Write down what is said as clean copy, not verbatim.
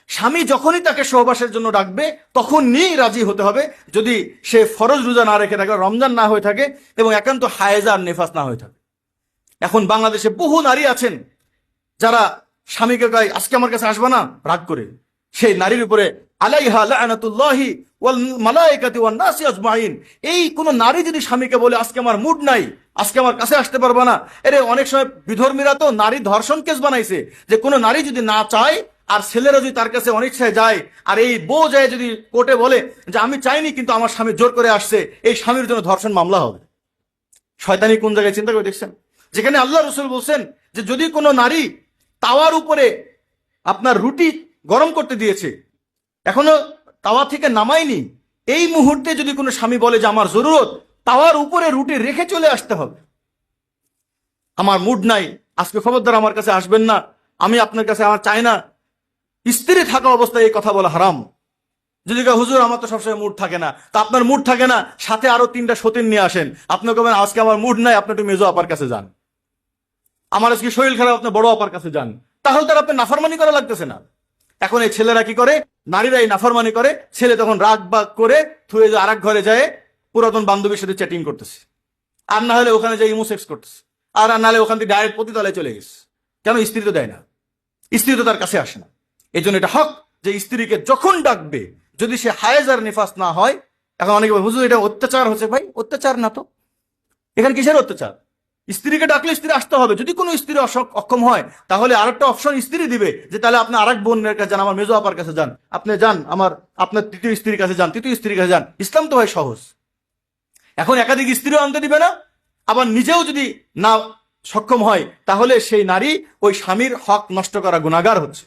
স্বামী যখনই তাকে সহবাসের জন্য ডাকবে তখনই রাজি হতে হবে, যদি সে ফরজ রোজা না রেখে থাকে, রমজান না হয়ে থাকে এবং একান্ত হায়েজা আর নেফাস না হয়ে থাকে। এখন বাংলাদেশে বহু নারী আছেন যারা স্বামীকে কয় আজকে আমার কাছে আসবা না, রাগ করে সেই নারীর উপরে আলাইহা লাআনাতুল্লাহি ওয়াল মালায়েকাতি ওয়ান নাসি আজমাইন। এই কোন নারী যদি স্বামীকে বলে আজকে আমার মুড নাই, আজকে আমার কাছে আসতে পারবা না, এর অনেক সময় বিধর্মীরা তো নারী ধর্ষণ কেস বানাইছে, যে কোনো নারী যদি না চায় আর ছেলেরা যদি তার কাছে অনিচ্ছায় যায় আর এই বউ যায় যদি কোর্টে বলে যে আমি চাইনি কিন্তু আমার স্বামী জোর করে আসছে, এই স্বামীর জন্য ধর্ষণ মামলা হবে। শয়তানি কোন জায়গায় চিন্তা করে দেখছেন? যেখানে আল্লাহ রসুল বলছেন যে যদি কোনো নারী তাওয়ার উপরে আপনার রুটি গরম করতে দিয়েছে, এখনো তাওয়া থেকে নামায়নি, এই মুহূর্তে যদি কোনো স্বামী বলে যে আমার জরুরত, তাওয়ার উপরে রুটি রেখে চলে আসতে হবে। আমার মুড নাই, আজকে খবরদার আমার কাছে আসবেন না, আমি আপনার কাছে আমার চাই না। স্ত্রী থাকা অবস্থায় এই কথা বলা হারাম। যদি হুজুর আমার তো সবসময় মুড থাকে না, তা আপনার মুড থাকে না, সাথে আরো 3টা সতীন নিয়ে আসেন, আপনি কবেন আজকে আমার মুড নাই, আপনি একটু মেজো আপার কাছে যান। আমার আজকে শরীর খারাপ, আপনি বড় আপার কাছে যান। তাহলে তার আপনি নাফরমানি করা লাগতেছে না। এখন এই ছেলেরা কি করে, নারীরা এই নাফরমানি করে, ছেলে তখন রাগ বাগ করে থুয়ে যে আরেক ঘরে যায় পুরাতন বান্ধবীর সাথে চ্যাটিং করতেছে, আর না হলে ওখানে যে ইমোসেক্স করতেছে, আর না হলে ওখান থেকে ডাইরেক্ট পতিতলায় চলে গেছে। কেন? স্ত্রী তো দেয় না, স্ত্রী তো তার কাছে আসে না। এই জন্য এটা হক যে স্ত্রীকে যখন ডাকবে, যদি সে হায়েজ আর নিফাস না হয়। এখন অনেকে হুজুর এটা অত্যাচার হচ্ছে। ভাই অত্যাচার না তো, এখানে কিসের অত্যাচার? স্ত্রীকে ডাকলে স্ত্রী আসতে হবে। যদি কোনো স্ত্রী অক্ষম হয় তাহলে আরেকটা অপশন স্ত্রী দিবে, যে তাহলে আপনি আরেক বোনের কাছে যান, আমার মেজো আপার কাছে যান, আপনি যান আপনার তৃতীয় স্ত্রীর কাছে যান, তৃতীয় স্ত্রীর কাছে যান। ইসলাম তো ভাই সহজ। এখন একাধিক স্ত্রীও আনতে দিবে না, আবার নিজেও যদি না সক্ষম হয় তাহলে সেই নারী ওই স্বামীর হক নষ্ট করা গুনাহগার হচ্ছে।